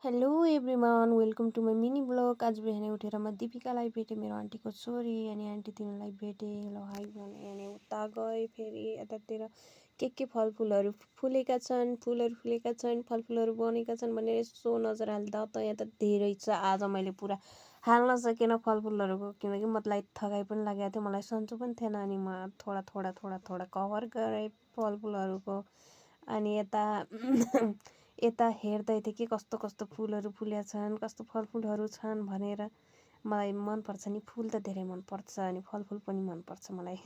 Hello everyone welcome to my mini vlog. आज बिहानै उठेर म दिपिकालाई भेटेँ, मेरो आन्टीको छोरी। अनि आन्टी तिनीलाई भेटेँ, हेलो हाई भने। अनि उता गएँ, फेरि यतातिर के फलफुलहरू फुलेका छन्, फुलहरू फुलेका छन्, फलफुलहरू बनेका छन् भनेर यसो नजर हाल्दा त यहाँ त धेरै छ। आज मैले पुरा हाल्न सकेन फलफुलहरूको, किनकि मलाई थकाइ पनि लागेको थियो, मलाई सन्चो पनि थिएन। अनि म थोडा कभर गरेँ फलफुलहरूको। अनि यता हेर्दै थिएँ कि कस्तो कस्तो फुलहरू फुलेका छन्, कस्तो फलफुलहरू छन् भनेर। मलाई मनपर्छ नि, फुल त धेरै मनपर्छ अनि फलफुल पनि मनपर्छ मलाई।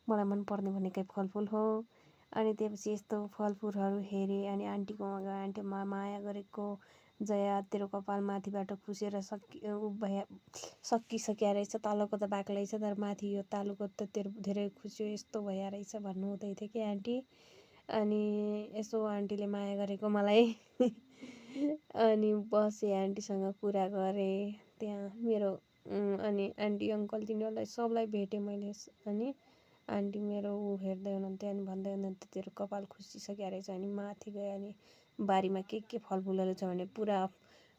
मलाई मनपर्ने भनेकै फलफुल हो। अनि त्यसपछि यस्तो फलफुलहरू हेरेँ अनि आन्टीकोमा गएँ। आन्टीमा माया गरेको, जया तेरो कपाल माथिबाट खुसेर सकिसक्यो रहेछ, तलको त बाक्लै छ तर माथि यो तालुको त तेरो धेरै खुस्यो, यस्तो भइया रहेछ भन्नु हुँदै थियो कि आन्टी। अनि यसो आन्टीले माया गरेको मलाई। अनि बसेँ, आन्टीसँग कुरा गरेँ त्यहाँ मेरो। अनि आन्टी अङ्कल तिनीहरूलाई सबलाई भेटेँ मैले। अनि आन्टी मेरो हेर्दै हुनुहुन्थ्यो अनि भन्दै हुनुहुन्थ्यो तेरो कपाल खुसिसक्यो रहेछ। अनि माथि गएँ अनि बारीमा के फलफुलहरू छ भने पुरा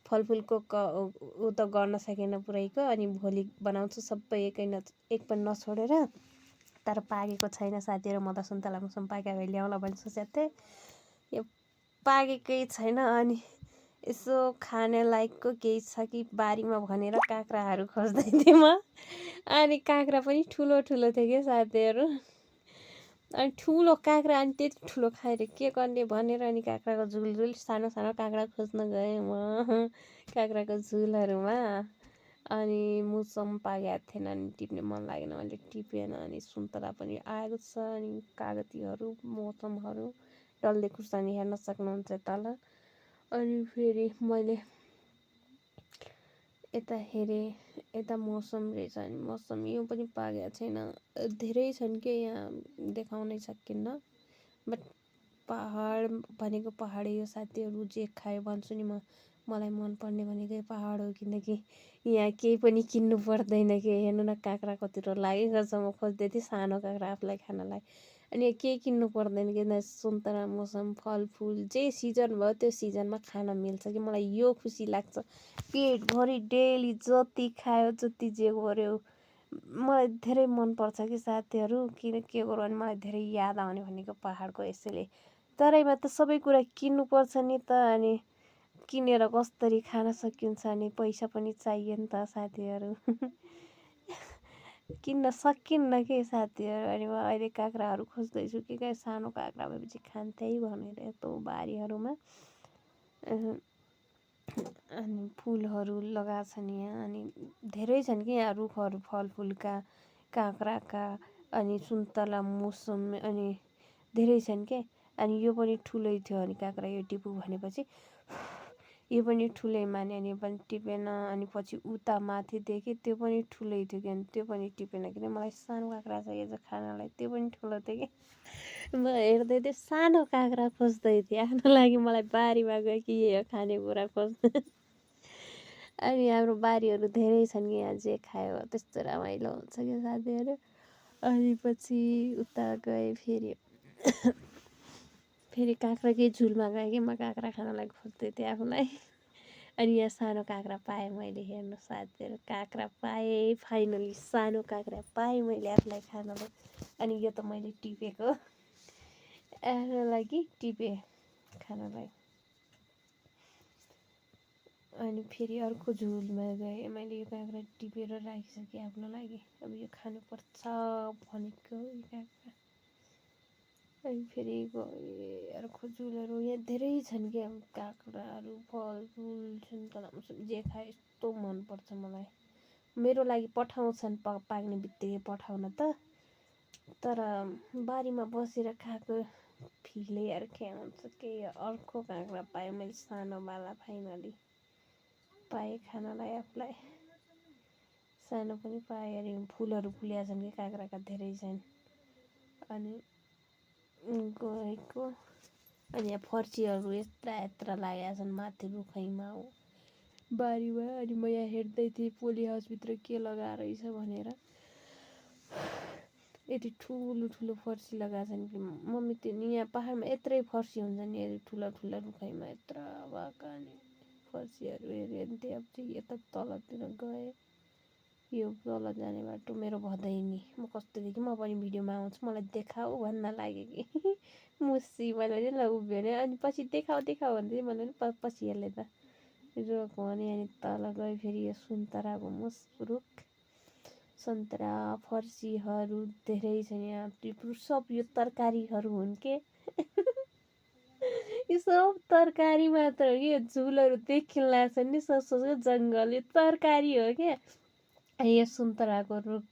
फलफुलको ऊ त गर्न सकेन पुरैको। अनि भोलि बनाउँछु सबै एक पनि नछोडेर। तर पाकेको छैन साथीहरू, म त सुन्तला मौसम पाक्यो भए ल्याउँला भने सोचेको थिएँ, यो पाकेकै छैन। अनि यसो खाने लायकको केही छ कि बारीमा भनेर काँक्राहरू खोज्दै थिएँ म। अनि काँक्रा पनि ठुलो थियो क्या साथीहरू। अनि ठुलो काँक्रा, अनि त्यति ठुलो खाएर के गर्ने भनेर अनि काँक्राको झुल सानो काँक्रा खोज्न गएँ म काँक्राको झुलहरूमा। अनि मौसम पाकेको थिएन, अनि टिप्ने मन लागेन, मैले टिपेन। अनि सुन्तला पनि आएको छ अनि कागतीहरू मौसमहरू डल्ले खुर्सानी हेर्न सक्नुहुन्छ तल। अनि फेरि मैले यता हेरेँ, यता मौसम रहेछ। अनि मौसम यो पनि पाकेको छैन, धेरै छन् कि यहाँ देखाउनै सकिन्न। बट पहाड भनेको पहाडै हो साथीहरू, जे खायो भन्छु नि म। मलाई मनपर्ने भनेकै पहाड हो, किनकि यहाँ केही पनि किन्नु पर्दैन कि। हेर्नु न काँक्रा कतिरो लागेको छ, म खोज्दै थिएँ सानो काँक्रा आफूलाई खानलाई। अनि केही किन्नु पर्दैन किन सुन्तला मौसम फलफुल जे सिजन भयो त्यो सिजनमा खान मिल्छ कि। मलाई यो खुसी लाग्छ, पेटभरि डेली जति खायो जति जे गर्यो। मलाई धेरै मनपर्छ कि साथीहरू, किन के गरौँ भने मलाई धेरै याद आउने भनेको पहाडको यसैले। तराईमा त सबै कुरा किन्नुपर्छ नि त, अनि किनेर कसरी खान सकिन्छ, अनि पैसा पनि चाहियो नि त साथीहरू। किन्न सकिन्न कि साथीहरू। अनि म अहिले काँक्राहरू खोज्दैछु कि सानो काँक्रा भएपछि खान्थेँ भनेर यस्तो बारीहरूमा। अनि फुलहरू लगाएको छन् यहाँ, अनि धेरै छन् कि यहाँ रुखहरू फलफुलका, काँक्राका, अनि सुन्तला मौसम, अनि धेरै छन् के। अनि यो पनि ठुलै थियो अनि काँक्रा, यो टिपु भनेपछि यो पनि ठुलै माने अनि यो पनि टिपेन। अनि पछि उता माथि देखेँ, त्यो पनि ठुलै थियो कि, अनि त्यो पनि टिपेन किन मलाई सानो काँक्रा चाहिएको छ खानलाई, त्यो पनि ठुलो थियो कि। म हेर्दै थिएँ, सानो काँक्रा खोज्दै थिएँ आफ्नो लागि। मलाई बारीमा गएँ कि यो खानेकुरा खोज्नु। अनि हाम्रो बारीहरू धेरै छन् कि यहाँ जे खायो त्यस्तो रमाइलो हुन्छ कि साथीहरू। अनि पछि उता गएँ, फेरि काँक्राकै झुलमा गएँ कि म काँक्रा खानलाई खोज्दै थिएँ आफूलाई। अनि यहाँ सानो काँक्रा पाएँ मैले, हेर्नु साथीहरू, काँक्रा पाएँ फाइनली, सानो काँक्रा पाएँ मैले आफूलाई खानलाई। अनि यो त मैले टिपेको आफ्नो लागि, टिपेँ खानलाई। अनि फेरि अर्को झुलमा गएँ, मैले यो काँक्रा टिपेर राखिसकेँ आफ्नो लागि। अब यो खानुपर्छ भनेको यो काँक्रा। अनि फेरि गएँ अर्को झुलहरू, यहाँ धेरै छन् क्या काँक्राहरू, फलफुल, सुन्तला मौसम जे खायो यस्तो मनपर्छ मलाई। मेरो लागि पठाउँछन् पाक्ने बित्तिकै पठाउन त, तर बारीमा बसेर खाएको फिलै अर्कै हुन्छ के। अर्को काँक्रा पाएँ मैले सानोवाला, फाइनली पाएँ खानलाई आफूलाई। सानो पनि पाएँ। अनि फुलहरू फुलेका छन् कि काँक्राका धेरै छन्। अनि गएको, अनि यहाँ फर्सीहरू यत्रा लागेका छन् माथि रुखैमा हो बारीमा। अनि म यहाँ हेर्दै थिएँ पोली हाउसभित्र के लगाएर रहेछ भनेर। यति ठुलो फर्सी लगाएको छन् कि मम्मी, त्यो यहाँ पाहाडमा यत्रै फर्सी हुन्छ नि, यति ठुला रुखैमा यत्र भएका। अनि फर्सीहरू हेऱ्यो भने त्यही अब चाहिँ यता तलतिर गएँ। यो तल जाने बाटो मेरो भदैनी। म कस्तोदेखि म पनि भिडियोमा आउँछु, मलाई देखाऊ भन्न लाग्यो कि मुसी। मैले पनि ल उभियो भने अनि पछि देखाऊ देखाऊ भन्दै मैले पनि पछि हेर्ले त रोको भने अनि तल गएँ। फेरि यो सुन्तराको मुस्रुक सन्तरा फर्सीहरू धेरै छन् यहाँ। सब यो तरकारीहरू हुन् के यो सब तरकारी मात्र हो कि झुलहरू देखिन लाग्छ नि ससो जङ्गल। यो तरकारी हो क्या यो सुन्तराको रुख।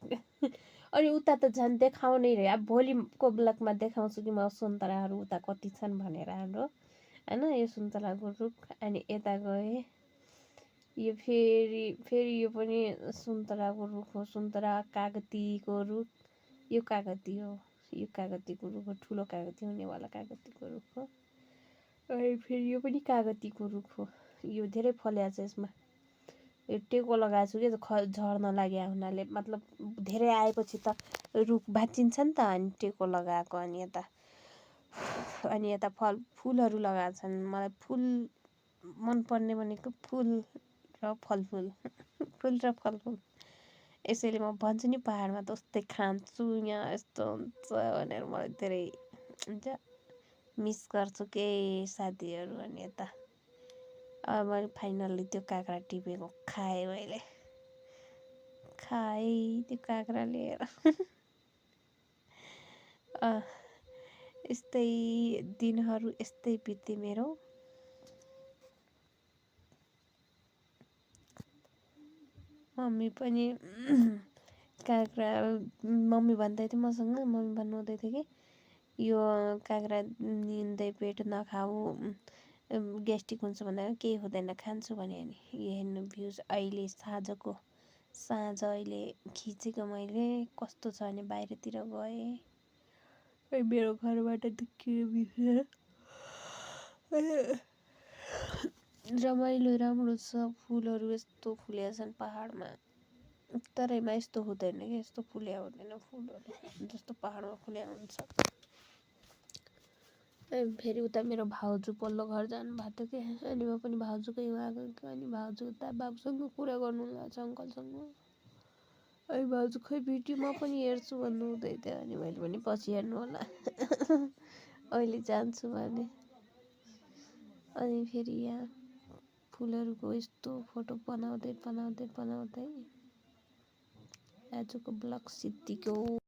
अनि उता त झन् देखाउनै रह्यो। अब भोलिको ब्लगमा देखाउँछु कि म सुन्तराहरू उता कति छन् भनेर हाम्रो होइन। यो सुन्तराको रुख। अनि यता गएँ यो फेरि यो पनि सुन्तराको रुख हो। सुन्तरा कागतीको रुख। यो कागती हो, यो कागतीको रुख हो, ठुलो कागती हुनेवाला कागतीको रुख हो। अनि फेरि यो पनि कागतीको रुख हो। यो धेरै फल्या छ यसमा। यो टेको लगाएको छु कि झर्न लाग्यो हुनाले, मतलब धेरै आएपछि त रुख भाँचिन्छ नि त। अनि टेको लगाएको। अनि यता फुलहरू लगाएको छन्। मलाई फुल मनपर्ने भनेको फुल र फलफुल फुल र फलफुल। यसैले म भन्छु नि पाहाडमा त उस्तै खान्छु, यहाँ यस्तो हुन्छ भनेर मलाई धेरै हुन्छ। मिस गर्छु के साथीहरू। अनि यता अब मैले फाइनल्ली त्यो काँक्रा टिपेको खाएँ। मैले खाएँ त्यो काँक्रा लिएर। यस्तै दिनहरू यस्तै बित्यो मेरो। मम्मी पनि काँक्रा मम्मी भन्दै थियो मसँग। मम्मी भन्नुहुँदै थियो कि यो काँक्रा निन्दै पेट नखाऊ, ग्यास्ट्रिक हुन्छ भन्दा केही हुँदैन खान्छु भने। नि यो हेर्नु भ्युज अहिले साँझ अहिले खिचेको मैले कस्तो छ भने बाहिरतिर गएँ। मेरो घरबाट देखियो रमाइलो राम्रो छ। फुलहरू यस्तो फुलेका छन् पाहाडमा। तराईमा यस्तो हुँदैन कि यस्तो फुल्या हुँदैन फुलहरू जस्तो पाहाडमा फुल्या हुन्छ। फेरि उता मेरो भाउजू पल्लो घर जानु भएको थियो कि। अनि म पनि भाउजूकै वहाँ गएको। अनि भाउजू उता बाबुसँग कुरा गर्नु भएको छ अङ्कलसँग। अनि भाउजू खोइ भिडियोमा पनि हेर्छु भन्नु हुँदै थियो। अनि मैले पनि पछि हेर्नु होला अहिले जान्छु भने। अनि फेरि यहाँ फुलहरूको यस्तो फोटो बनाउँदै आजको ब्लग सिद्धिको।